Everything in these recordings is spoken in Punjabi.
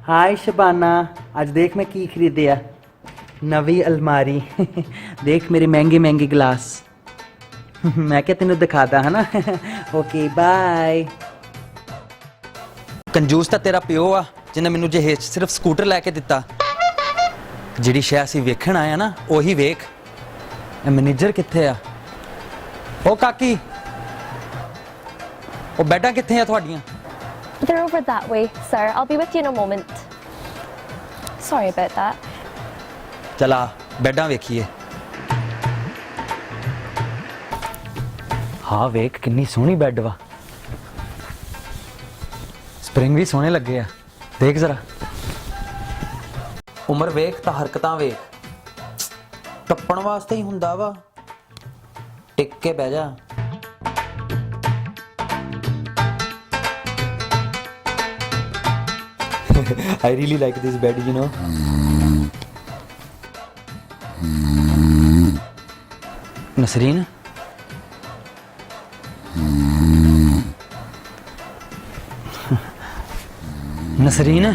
हाय शबाना, आज देख मैं की खरीदिया नवी अलमारी। देख मेरे महंगे महंगे गिलास। मैं क्या तेन दिखाता है ना। Okay bye. कंजूस ਤਾਂ ਤੇਰਾ ਪਿਓ ਆ ਜਿਹਨੇ ਮੈਨੂੰ ਜਹੇਜ ਸਿਰਫ ਸਕੂਟਰ ਲੈ ਕੇ ਦਿੱਤਾ। ਜਿਹੜੀ ਸ਼ੈ ਅਸੀਂ ਵੇਖਣ ਆਇਆ ਨਾ ਉਹੀ ਵੇਖ। ਇਹ ਮੈਨੇਜਰ ਕਿੱਥੇ ਆ? ਉਹ ਕਾਕੀ, ਉਹ ਬੈਡਾਂ ਕਿੱਥੇ ਆ ਤੁਹਾਡੀਆਂ? They're over that way, sir. I'll be with you in a moment. Sorry about that. ਚਲਾ ਬੈਡਾਂ ਵੇਖੀਏ। ਹਾਂ ਵੇਖ ਕਿੰਨੀ ਸੋਹਣੀ ਬੈੱਡ ਵਾ। ਸਪਰਿੰਗ ਵੀ ਸੋਹਣੇ ਲੱਗੇ ਆ। ਦੇਖ ਜ਼ਰਾ। ਉਮਰ ਵੇਖ ਤਾਂ ਹਰਕਤਾਂ ਵੇਖ। ਟੱਪਣ ਵਾਸਤੇ ਹੀ ਹੁੰਦਾ ਵਾ। ਟਿਕ ਕੇ ਬਹਿ ਜਾ। I really like this bed, you know. Nasreen, Nasreen,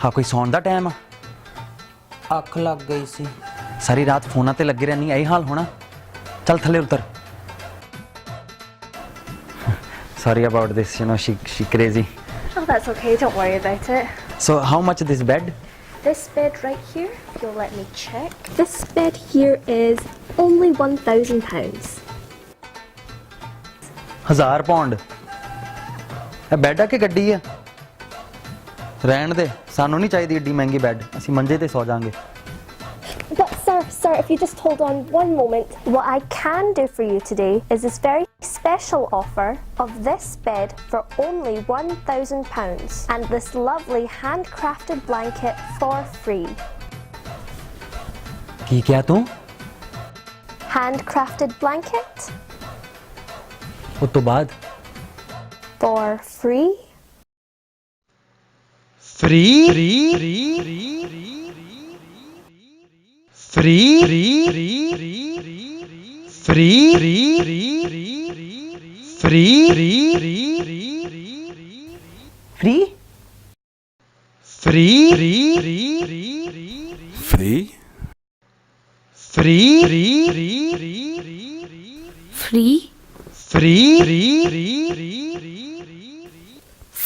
हाँ कोई सौन दा टाइम आ? अख लग गई सी। सारी रात फोना ते लगे रहनी, यही हाल होना। चल थले उतर। Sorry about this, you know, she crazy. Oh, that's okay. Don't worry about it. So how much this bed? This bed right here, if you'll let me check. This bed here is only £1,000. £1000 ਇਹ ਬੈੱਡ ਆ ਕਿ ਗੱਡੀ ਆ? ਰਹਿਣ ਦੇ, ਸਾਨੂੰ ਨਹੀਂ ਚਾਹੀਦੀ ਏਡੀ ਮਹਿੰਗੀ ਬੈੱਡ। ਅਸੀਂ ਮੰਜੇ ਤੇ ਸੌ ਜਾਾਂਗੇ। But sir, if you just hold on one moment. What I can do for you today is this very special offer of this bed for only £1,000 and this lovely handcrafted blanket for free. ਕੀ ਕਿਹਾ ਤੂੰ? Handcrafted blanket ਉਸ ਤੋਂ ਬਾਅਦ for free.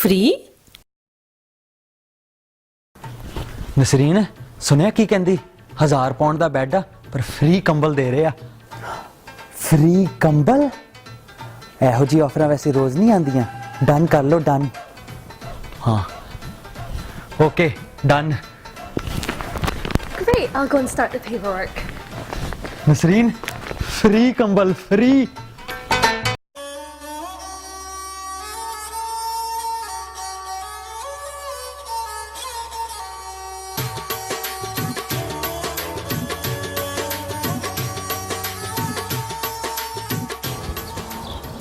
Free? ਨਸਰੀਨ ਸੁਣਿਆ ਕੀ ਕਹਿੰਦੀ? £1000 ਦਾ ਬੈੱਡ ਆ ਪਰ ਫ੍ਰੀ ਕੰਬਲ ਦੇ ਰਹੇ ਆ। ਫ੍ਰੀ ਕੰਬਲ? ਇਹੋ ਜਿਹੀ ਆਫਰਾਂ ਵੈਸੇ ਰੋਜ਼ ਨਹੀਂ ਆਉਂਦੀਆਂ। ਡਨ ਕਰ ਲਓ, ਡਨ। ਹਾਂ okay done. Great, I'll go and start the paperwork. Nasreen free ਕੰਬਲ ਫ੍ਰੀ।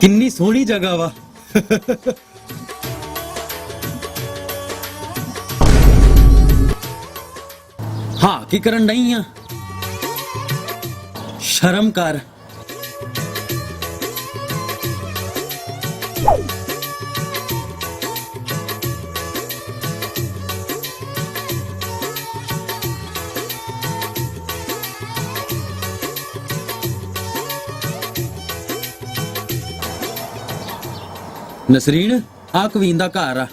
ਕਿੰਨੀ ਸੋਹਣੀ ਜਗ੍ਹਾ ਵਾ। ਹਾਂ ਕੀ ਕਰਨ ਨਹੀਂ ਆ? ਸ਼ਰਮ ਕਰ। ਨਸਰੀਨ ਆ ਕਵੀਨ ਦਾ ਘਰ ਆ।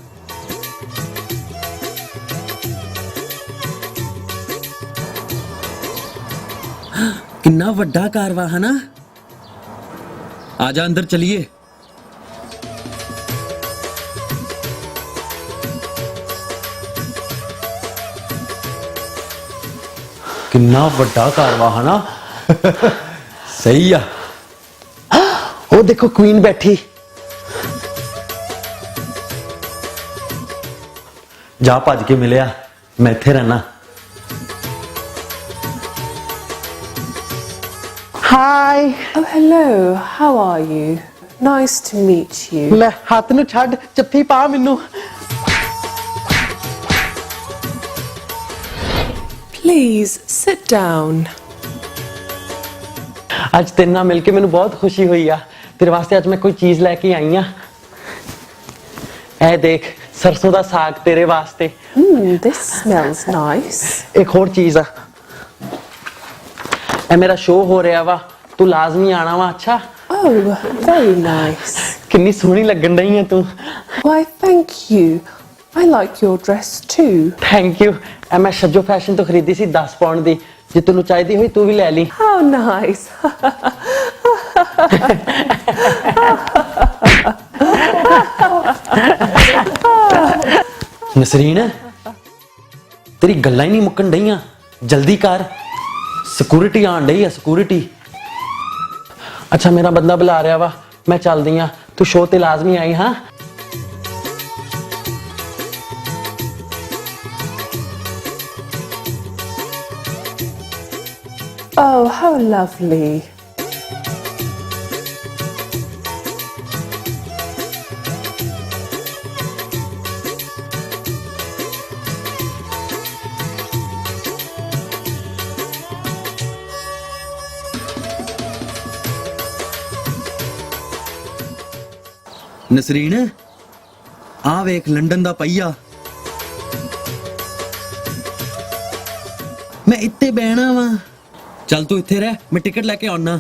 ਕਿੰਨਾ ਵੱਡਾ ਘਰ ਵਾ ਹਨਾ? ਆ ਜਾ ਅੰਦਰ ਚਲੀਏ। ਕਿੰਨਾ ਵੱਡਾ ਘਰ ਵਾ ਹਨਾ? ਸਹੀ ਆ। ਉਹ ਦੇਖੋ ਕੁਈਨ ਬੈਠੀ। ਜਾ ਭੱਜ ਕੇ ਮਿਲਿਆ, ਮੈਂ ਇੱਥੇ ਰਹਿਣਾ। Hi. Oh, hello. How are you? Nice to meet you. ਲੈ ਹੱਥ ਨੂੰ ਛੱਡ, ਜੱਫੀ ਪਾ ਮੈਨੂੰ। Please sit down. ਅੱਜ ਤੇਰੇ ਨਾਲ ਮਿਲ ਕੇ ਮੈਨੂੰ ਬਹੁਤ ਖੁਸ਼ੀ ਹੋਈ ਆ। ਤੇਰੇ ਵਾਸਤੇ ਅੱਜ ਮੈਂ ਕੋਈ ਚੀਜ਼ ਲੈ ਕੇ ਆਈ ਆ। ਇਹ ਦੇਖ ਸਰਸੋਂ ਦਾ ਸਾਗ ਤੇਰੇ ਵਾਸਤੇ। This smells nice. ਇੱਕ ਹੋਰ ਚੀਜ਼ ਆ, ਇਹ ਮੇਰਾ ਸ਼ੋਅ ਹੋ ਰਿਹਾ ਵਾ, ਤੂੰ ਲਾਜ਼ਮੀ ਆਣਾ ਵਾ। ਅੱਛਾ, Oh, very nice. ਕਿੰਨੀ ਸੋਹਣੀ ਲੱਗਣ ਡਈ ਆ ਤੂੰ। Why, thank you. I like your dress too. Thank you. ਇਹ ਮੈਂ ਸ਼ੱਜੋ ਫੈਸ਼ਨ ਤੋਂ ਖਰੀਦੀ ਸੀ 10 ਪਾਉਂਡ ਦੀ। ਜੇ ਤੈਨੂੰ ਚਾਹੀਦੀ ਹੋਈ ਤੂੰ ਵੀ ਲੈ ਲਈ। How nice. ਨਸਰੀਨ, ਤੇਰੀ ਗੱਲਾਂ ਹੀ ਨਹੀਂ ਮੁੱਕਣ ਡਈਆਂ, ਜਲਦੀ ਕਰ, ਸਿਕਿਉਰਿਟੀ ਆਣ ਡਈ ਆ, ਸਿਕਿਉਰਿਟੀ। ਅੱਛਾ, ਮੇਰਾ ਬੰਦਾ ਬੁਲਾ ਰਿਹਾ ਵਾ, ਮੈਂ ਚੱਲਦੀ ਆ, ਤੂੰ ਸ਼ੋਅ ਤੇ ਲਾਜ਼ਮੀ ਆਈ। ਹਾਂ, Oh, how lovely. ਨਸਰੀਨ, ਆ ਵੇਖ ਲੰਡਨ ਦਾ ਪਈਆ। ਮੈਂ ਇੱਥੇ ਬਹਿਣਾ ਵਾ, ਚੱਲ ਤੂੰ ਇੱਥੇ ਰਹਿ, ਮੈਂ ਟਿਕਟ ਲੈ ਕੇ ਆਉਣਾ।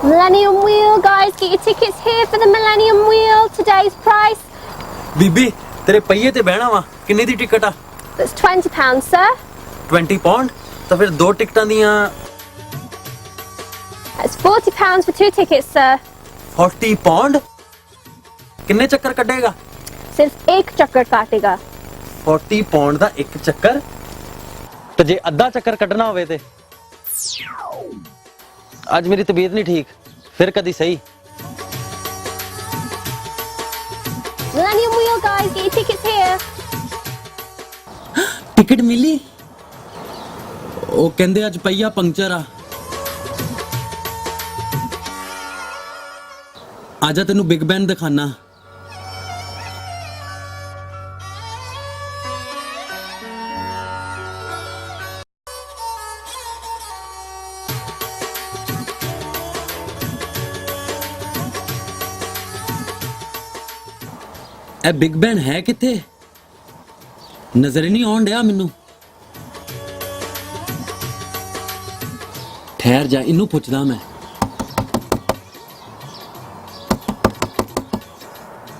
Millennium Wheel, guys, get your tickets here for the Millennium Wheel. Today's price ਬੀਬੀ, ਤੇਰੇ ਪਈਏ ਤੇ ਬਹਿਣਾ ਵਾ, ਕਿੰਨੇ ਦੀ ਟਿਕਟ ਆ? that's £20, sir. 20 ਪਾਉਂਡ? ਤਾਂ ਫਿਰ ਦੋ ਟਿਕਟਾਂ ਦੀਆਂ That's £40 for 2 tickets, sir. 40 pound? ਕਿੰਨੇ ਚੱਕਰ ਕੱਢੇਗਾ? सिर्फ एक चक्कर काटेगा. 40 ਪਾਉਂਡ ਦਾ ਇੱਕ ਚੱਕਰ? ਤੇ ਜੇ ਅੱਧਾ ਚੱਕਰ ਕੱਢਣਾ ਹੋਵੇ ਤੇ? ਅੱਜ ਮੇਰੀ ਤਬੀਅਤ ਨਹੀਂ ਠੀਕ, ਫਿਰ ਕਦੀ ਸਹੀ। Millennium Wheel, guys, get your tickets here. Ticket ਮਿਲੀ? ਉਹ ਕਹਿੰਦੇ ਅੱਜ ਪਈਆ ਪੰਕਚਰ ਆ। ਆਜਾ ਤੈਨੂੰ ਬਿਗ ਬੈਨ ਦਿਖਾਣਾ। ਇਹ ਬਿਗ ਬੈਨ ਹੈ ਕਿੱਥੇ? ਨਜ਼ਰ ਹੀ ਨਹੀਂ ਆਉਣ ਡਿਆ ਮੈਨੂੰ। ਠਹਿਰ ਜਾ, ਇਹਨੂੰ ਪੁੱਛਦਾ ਮੈਂ।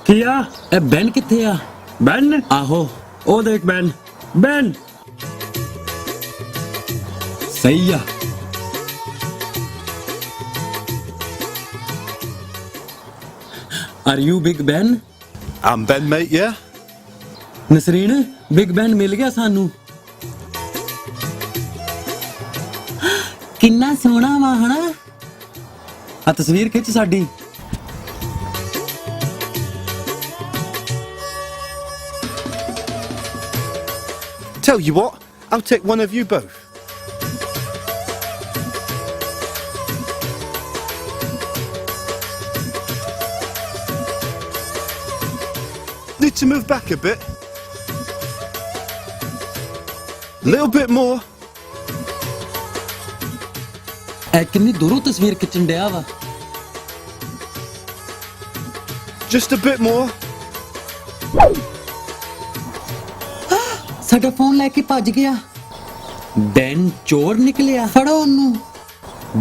ਕੀ ਆ? ਇਹ ਬੈਨ ਕਿੱਥੇ ਆ? ਬੈਨ? ਆਹੋ, ਉਹ ਦੇਖ ਬੈਨ। ਬੈਨ ਸਹੀ ਆ। Are you Big Ben? I'm Ben, mate, yeah? Nasreen, Big Ben ਮਿਲ ਗਿਆ ਸਾਨੂੰ। ਕਿੰਨਾ ਸੋਹਣਾ ਵਾ ਹਨਾ? ਆ ਤਸਵੀਰ ਖਿੱਚ ਸਾਡੀ। Tell you what, I'll take one of you both. Need to move back a bit. Little bit more. ਐ ਕਿੰਨੀ ਦੂਰੋਂ ਤਸਵੀਰ ਖਿੱਚਣ ਡਿਆ ਵਾ। Just a bit more. ਸਾਡਾ ਫੋਨ ਲੈ ਕੇ ਭੱਜ ਗਿਆ। ਬੈਨ ਚੋਰ ਨਿਕਲਿਆ, ਫੜੋ ਉਹਨੂੰ।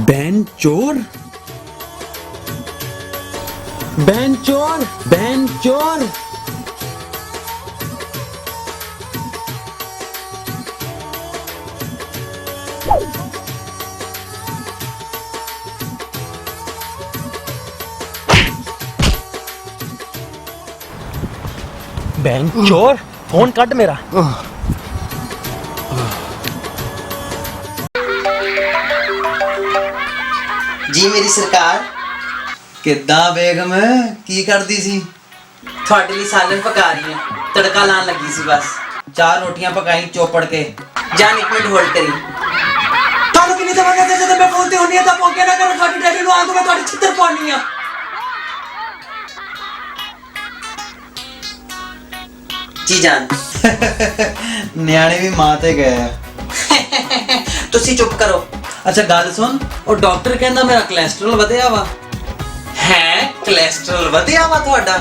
ਬੈਨ ਚੋਰ, ਬੈਨ ਚੋਰ, ਬੈਨ ਚੋਰ। ਬੈਨ ਚੋਰ, ਫੋਨ ਕੱਢ ਮੇਰਾ। ਜੀ ਮੇਰੀ ਸਰਕਾਰ। ਕਿੱਦਾਂ ਬੇਗਮ, ਕੀ ਕਰਦੀ ਸੀ? ਤੁਹਾਡੇ ਲਈ ਸਾਲਨ ਪਕਾ ਰਹੀ ਹਾਂ, ਤੜਕਾ ਲਾਣ ਲੱਗੀ ਸੀ ਬਸ। 4 ਰੋਟੀਆਂ ਪਕਾਈ ਚੋਪੜ ਕੇ। ਜਾਨ ਇੱਕ ਮਿੰਟ ਹੋਲਡ ਕਰੀ। ਤੁਹਾਨੂੰ ਕਿੰਨੀ ਦਫਾ ਕਹਿੰਦੇ ਜਦੋਂ ਮੈਂ ਫੋਨ ਤੇ ਹੁੰਨੀ ਆ ਤਾਂ ਪੋਕੇ ਨਾ ਕਰੋ। ਤੁਹਾਡੀ ਡੈਡੀ ਨੂੰ ਆਂਦੋ ਮੈਂ ਤੁਹਾਡੀ ਛਿੱਤਰ ਪਾਉਣੀ ਆ। ਜੀ ਜਾਨ। ਨਿਆਣੇ ਵੀ ਮਾਂ ਤੇ ਗਏ ਆ। ਤੁਸੀਂ ਚੁੱਪ ਕਰੋ। ਅੱਛਾ ਗੱਲ ਸੁਣ, ਉਹ ਡਾਕਟਰ ਕਹਿੰਦਾ ਮੇਰਾ ਕੋਲੇਸਟ੍ਰੋਲ ਵਧਿਆ ਵਾ। ਹੈ ਕੋਲੇਸਟ੍ਰੋਲ ਵਧਿਆ ਵਾ ਤੁਹਾਡਾ?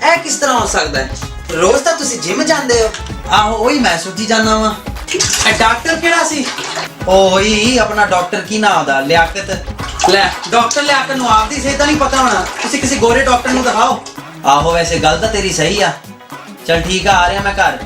ਇਹ ਕਿਸ ਤਰ੍ਹਾਂ ਹੋ ਸਕਦਾ ਹੈ? ਰੋਜ਼ ਤਾਂ ਤੁਸੀਂ ਜਿਮ ਜਾਂਦੇ ਹੋ। ਆਹੋ ਉਹੀ ਮੈਂ ਸੋਚੀ ਜਾਂਦਾ ਵਾਂ। ਇਹ ਡਾਕਟਰ ਕਿਹੜਾ ਸੀ? ਉਹੀ ਆਪਣਾ ਡਾਕਟਰ ਕੀ ਨਾਮ ਦਾ, ਲਿਆਕਤ। ਲੈ ਡਾਕਟਰ ਲਿਆਕਤ ਨੂੰ ਆਪਦੀ ਸਿਹਤ ਦਾ ਨਹੀਂ ਪਤਾ ਹੋਣਾ, ਤੁਸੀਂ ਕਿਸੇ ਗੋਰੇ ਡਾਕਟਰ ਨੂੰ ਦਿਖਾਓ। ਆਹੋ ਵੈਸੇ ਗੱਲ ਤਾਂ ਤੇਰੀ ਸਹੀ ਆ। ਚਲ ਠੀਕ ਆ ਰਿਹਾ ਮੈਂ ਘਰ।